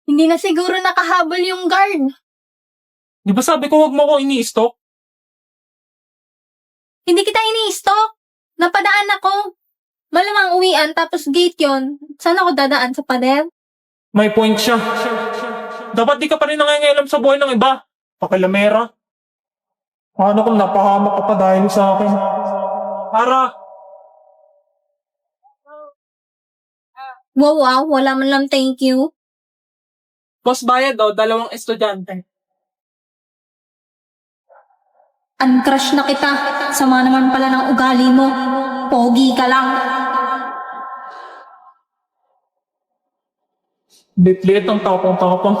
Hindi na siguro nakahabol yung guard. Di ba sabi ko wag mo ko ini-stalk? Hindi kita ini-stalk. Napadaan ako. Malamang uwian, tapos gate yon. Saan ako dadaan? Sa pader? May point siya. Dapat di ka pa rin nangangialam sa buhay ng iba. Pakilamera. Paano kung napahamak ka pa dahil sa akin? Para, Wow, wala man lang thank you. boss bayad daw, 2 estudyante. Uncrush na kita. Sama naman pala ng ugali mo. Pogi ka lang. Bitlit ang tapang-tapang.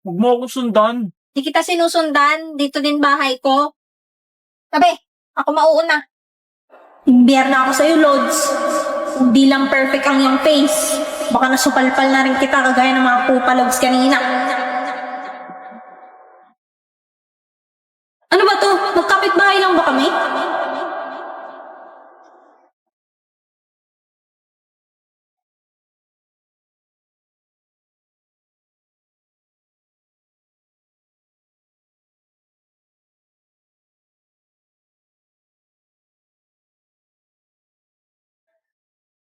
Huwag mo akong sundan. Di kita sinusundan. Dito din bahay ko. Sabi, ako mauuna. Imbiyar na ako sa'yo, Lods. Hindi lang perfect ang iyong face. Baka nasupalpal na rin kita kagaya ng mga pupalogs kanina. Ano ba to? Magkapit-bahay lang ba kami?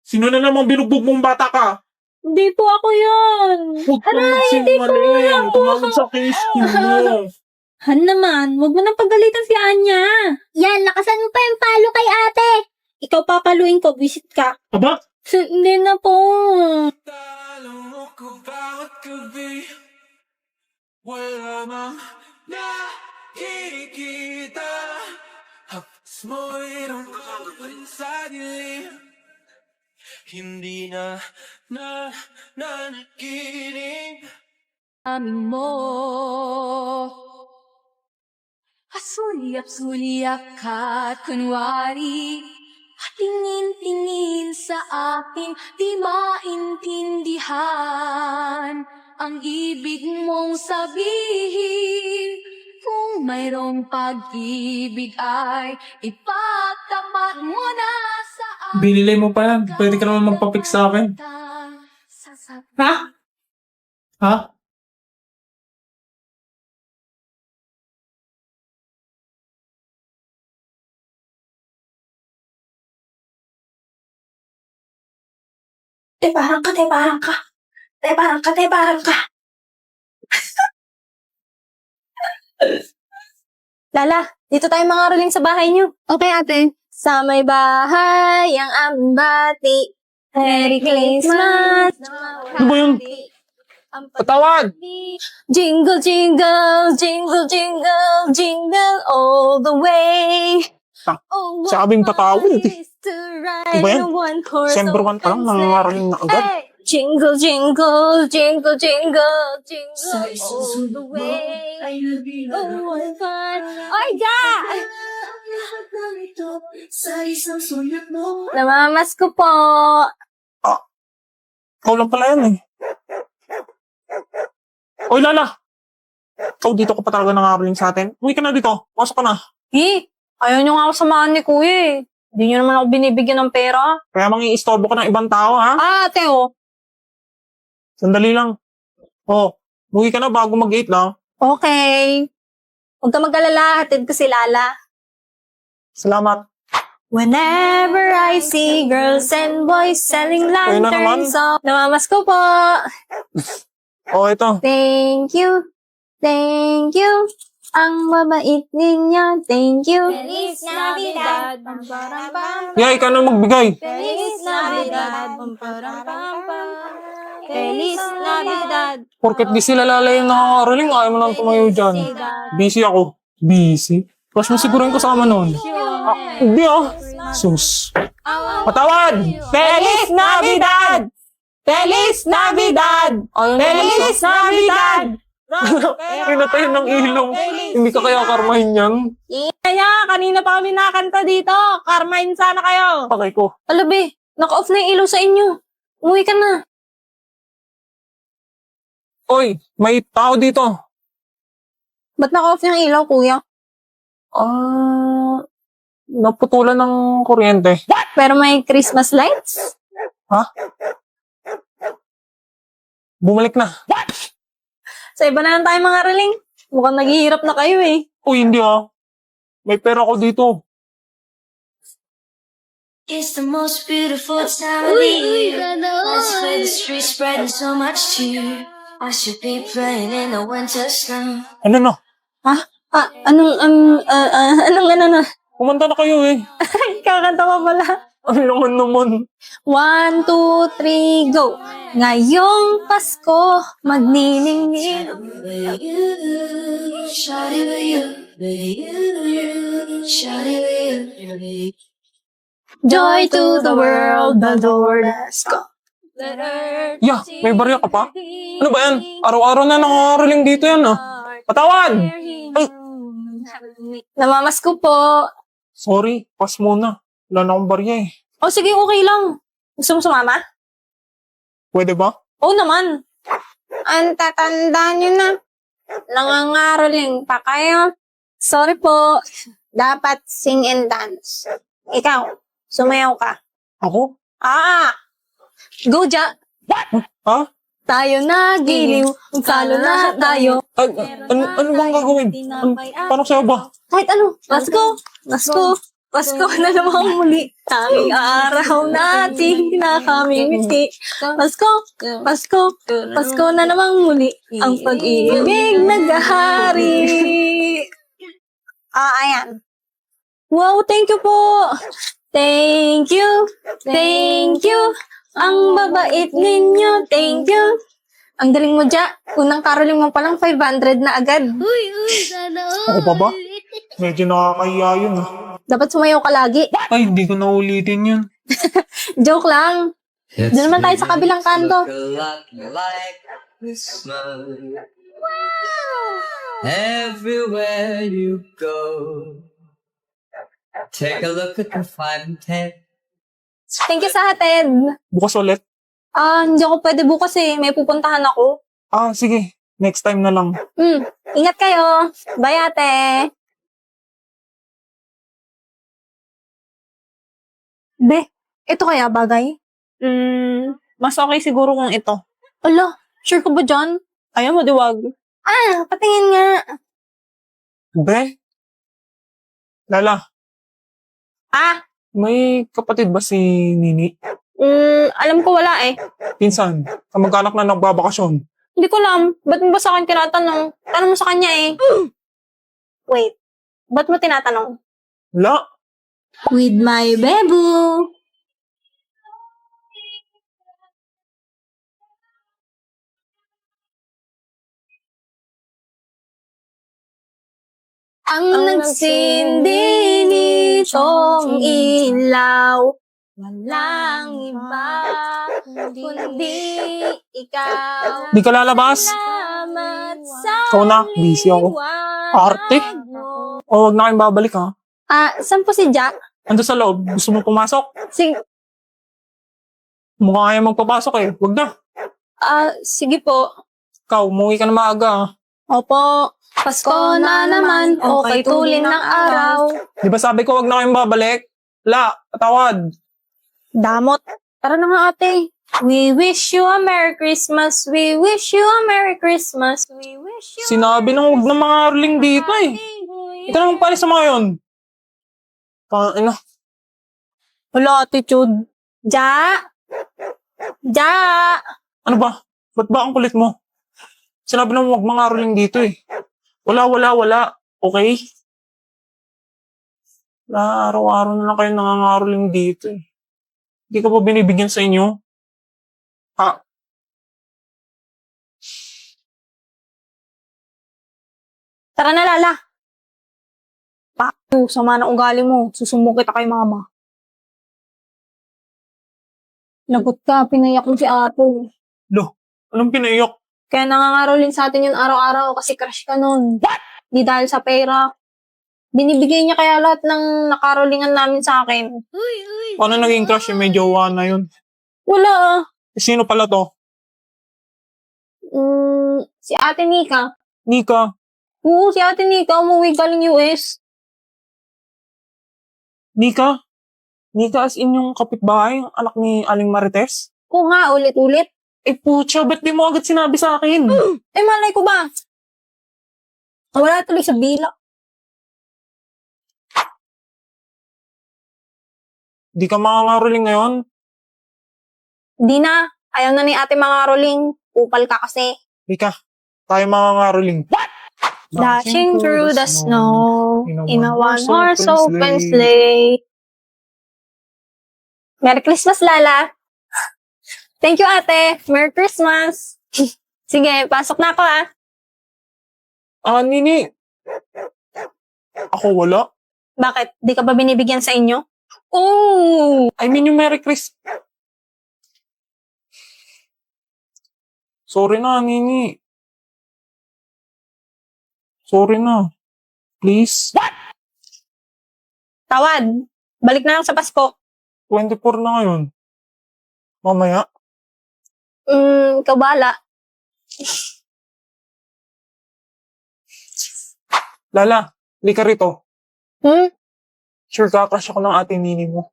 Sino na namang binugbog mong bata ka? Hindi po ako yun. Huwag kang magsinungaling. Tumawag sa case ko mo. Han naman, huwag mo nang pagalitan si Anya. Yan, lakasan mo pa yung palo kay ate. Ikaw papaluin ko, visit ka. Aba? Hindi na po. Alam ko bawat gabi wala mang nakikita. Hapos mo'y ramdaman sa dilim. Hindi na nakikinig. Amin mo Asuliyap-suliyap ka't kunwari At tingin-tingin sa akin Di maintindihan Ang ibig mong sabihin Kung mayroong pag-ibig ay Ipagtapat mo na sa akin. Binili mo pa yan. Pwede ka naman magpapik sa akin. Ha? Ha? Tebarang ka, tebarang ka. Tebarang ka, tebarang ka. Lala, dito tayo mangaroling sa bahay niyo. Okay, ate. Sa may bahay ang ambati. Merry Christmas. Ano ba yun? Patawad! Jingle, jingle, jingle, jingle, jingle all the way. Oh, what sabing patawad fun eh. it is to ride Ano ba yan? in one horse December 1 pa lang, nangangaroling na agad. Hey! Jingle, jingle, jingle, jingle, jingle all the way. Oh, what fun. Oy, Ja! Namamas ko po. Ikaw lang pala yan eh. Oy, Lala! Ikaw dito ka pa talaga nangaroling sa atin. Uwi ka na dito. Pasok ka na. Ayaw nyo nga ako samahan ni Kuya eh. Hindi nyo naman ako binibigyan ng pera. Kaya mangi-istorbo ka ng ibang tao, ha? Ate oh. Sandali lang. Oh, uwi ka na bago mag-8 lang. Okay. Huwag ka mag-alala, hatid ko si Lala. Salamat. Whenever I see girls and boys selling Ayun na naman. lanterns, namamas ko po. Oh, ito. Thank you. Thank you. Ang mabait ninyo. Thank you. Feliz Navidad. Yay, ka na magbigay. Feliz Navidad. Feliz Navidad. Porket di sila Lala yung nangangaroling, ayaw mo nang tumayo dyan. Busy ako. Busy? Plus mo siguro yung kasama nun. Hindi ah. Sus. Patawad! Feliz Navidad! Feliz Navidad! Feliz Navidad! Pinatayin ng ilaw. Hindi ka kaya karmahin yan? Kaya, kanina pa kami nakanta dito. Carmine sana kayo. Pakay ko. Alabi, naka-off na yung ilaw sa inyo. Umuwi ka na. Oy, may tao dito. Ba't naka-off yung ilaw, kuya? Naputulan ng kuryente. Pero may Christmas lights? Ha? Bumalik na. Sa iba na lang tayo mga Arling. Mukhang naghihirap na kayo eh. Uy, hindi May pera ko dito. It's the most beautiful time of the year. Let's play the streets spreading so much cheer. I should be playing in the winter snow. Ano na? Anong Kumanta na kayo eh. kakanta ka pala. Ano naman? 1, 2, 3, go! Ngayong Pasko, magniningning. With you, shawty with you, with you, shawty with you. Joy to the world, the Lord has come. Yeah, may barya ka pa? Ano ba yan? Araw-araw na nakakaraling dito yan Patawad! Ay! Namamasko po. Sorry, pass muna. Wala na akong barya eh. O sige, okay lang. Gusto mo sumama? Pwede ba? Oo naman. Ang tatanda nyo na. Nangangaroling pa kayo. Sorry po. Dapat sing and dance. Ikaw, sumayaw ka. Ako? Go, Ja. Ha? Tayo na, giliw. Salo na tayo. Ano bang gagawin? Parang sa'yo ba? Kahit ano. Pasko na naman muli. Tanging araw natin nakamimiti. Pasko na naman muli. Ang pag-ibig naghahari. Ayan. Wow, thank you po. Thank you. Ang babait ninyo. Thank you. Ang galing mo, Ja. Unang caroling mo palang 500 na agad. Ako pa ba? Medyo nakakahiya yun Dapat sumayaw ka lagi. Ay, hindi ko na ulitin yun. Joke lang. Doon naman tayo sa kabilang kanto. Like Christmas. Everywhere you go. Take a look at the 5 and 10. Thank you sa hatid. Bukas ulit? Hindi ako pwede bukas eh. May pupuntahan ako. Sige. Next time na lang. Ingat kayo. Bye, ate. Be, ito kaya bagay? Mas okay siguro kung ito. Ala, sure ka ba dyan? Ayaw mo, diwag. Patingin nga. Be? Lala, may kapatid ba si Nini? Alam ko wala eh. Pinsan, kamag-anak na nagbabakasyon. Hindi ko alam. Ba't mo ba sa akin tinatanong? Tanong mo sa kanya eh. Wait, ba't mo tinatanong? Wala. With my bebo. Ang nagsindi nitong ilaw, walang iba, kundi ikaw. Di ka lalabas? Salamat sa Ikaw na, busy ako. Arte? O, wag na kayong babalik ha. Saan po si Jack? Ando sa loob, gusto mo pumasok? Mukhang ayaw magpapasok eh. Wag na. Sige po. Ikaw, umuwi ka na maaga ha. Opo. Pasko na naman, okay tulin ng araw. Di ba sabi ko wag na kayong babalik? La, patawad. Damot. Tara na nga ate. We wish you a Merry Christmas. We wish you a Merry Christmas. We wish you Sinabi nang wag na mga arling dito eh. Ito nang palis sa mga yun. Ano? Wala attitude. Ja! Ano ba? Ba't ba ang kulit mo? Sinabi nang wag mga arling dito eh. Wala. Okay? Araw-araw na lang kayo nangangaroling dito eh. Hindi ka pa binibigyan sa inyo? Tara na Lala. Paano, sama na ugali mo. Susumbong kita kay mama. Lagot ka, pinayak mo si ate. Anong pinaiyak? Kaya nangangarolin sa atin yun araw-araw kasi crush ka nun. Di dahil sa pera. Binibigay niya kaya lahat ng nakarolingan namin sa akin. Paano naging crush yung may jowa na yun? Wala Sino pala to? Si ate Nika. Nika. Oo, si ate Nika. Umuwi galing US. Nika? Nika as in yung kapitbahay, anak ni Aling Marites? Oo nga, ulit-ulit. Eh, putya, ba't di mo agad sinabi sa akin? Eh, malay ko ba? Wala tuloy sa bila. Di ka mangangaroling ngayon? Di na. Ayaw na ni ate mga rolling. Upal ka kasi. Rika, tayo mangangaroling. Dashing through the snow in a one-horse open sleigh. Merry Christmas, Lala. Thank you, ate. Merry Christmas. Sige, pasok na ako, ah. Ah, Nini. Ako wala. Bakit? Di ka ba binibigyan sa inyo? Oh! I mean yung Merry Christmas. Sorry na, Nini. Sorry na. Please. Tawad. Balik na lang sa Pasko. 24 na ngayon. Mamaya. Ikaw bahala. Lala, lika rito. Hmm? Sure ka, crush ako ng ate Nini mo.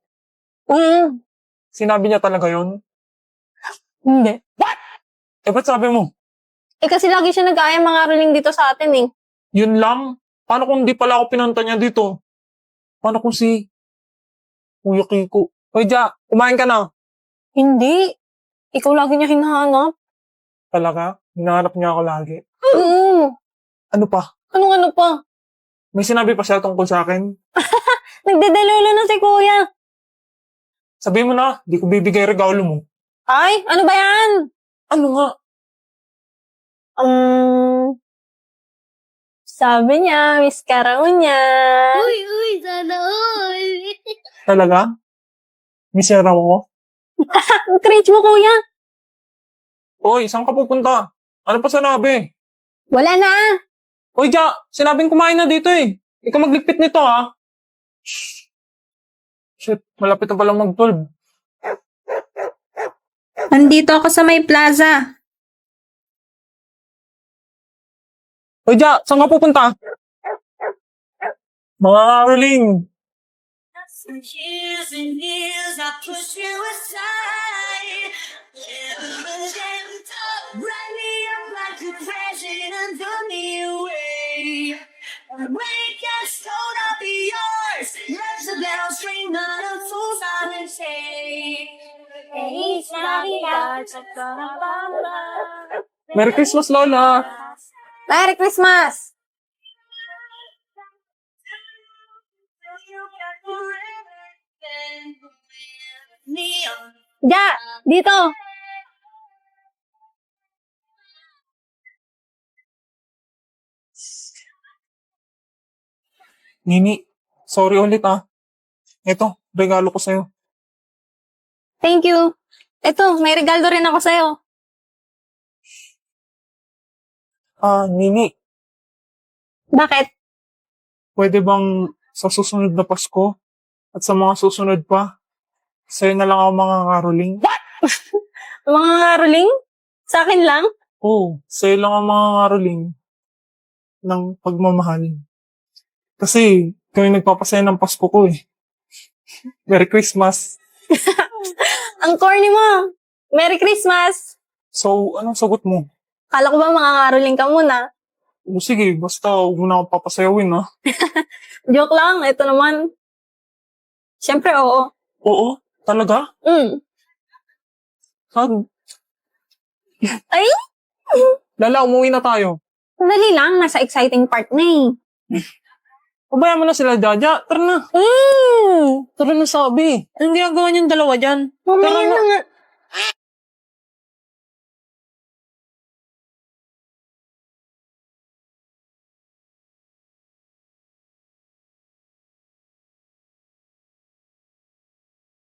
Sinabi niya talaga yon. Hindi. Eh, ba't sabi mo? Eh, kasi lagi siya nag-aaya mga rolling dito sa atin, eh. Yun lang? Paano kung di pala ako pinunta niya dito? Paano kung si Kuya Kiko? Hoy, Ja, kumain ka na. Hindi. Ikaw lagi niya hinahanap. Talaga? Hinahanap niya ako lagi. Oo. Ano pa? Anong-ano pa? May sinabi pa siya tungkol sa akin? Nagdedelulo na si kuya. Sabihin mo na, di ko bibigay regalo mo. Ay, ano ba yan? Ano nga? Sabi niya, miss ka raw niya. Uy, sana all. Talaga? Miss niya raw ako? Ang cringe mo, kuya. Hoy, saan ka pupunta? Ano pa sinabi? Wala na. Hoy, Ja, sinabing kumain na dito eh. Ikaw magligpit nito ha. Shh. Shit, malapit na palang mag-12. Nandito ako sa may plaza. Hoy, Ja, saan ka pupunta? Mga Caroling. For years and years I pushed you aside. Write me up like a president, throw me away. Break your stone, I'll be yours. Let the bells ring, not a fool's silent say. Feliz Navidad, Merry Christmas, Lola. Merry Christmas! Neon. Ja, dito. Nini, sorry ulit ah. Ito, regalo ko sa'yo. Thank you. Ito, may regalo rin ako sa'yo. Ah, Nini, Bakit? pwede bang sa susunod na Pasko at sa mga susunod pa, sa'yo na lang ako mga Caroling? Mga ngaroling? Sa akin lang? Oo, sa'yo lang ang mga Caroling ng pagmamahal. Kasi, ikaw yung nagpapasaya ng Pasko ko eh. Merry Christmas. Ang corny mo. Merry Christmas. So, anong sagot mo? Kala ko ba mga ngaroling ka muna? O sige, basta huwag mo na akong papasayawin ha. Joke lang, ito naman. Siyempre, oo. Oo, talaga? Hug. Ay! Lala, umuwi na tayo. Sandali lang, nasa exciting part na eh. Pabayaan mo na sila, Jaja. Tara na. Tara na, sabi. Anong ginagawa niyong dalawa dyan? Mamaya Tara na na. nga.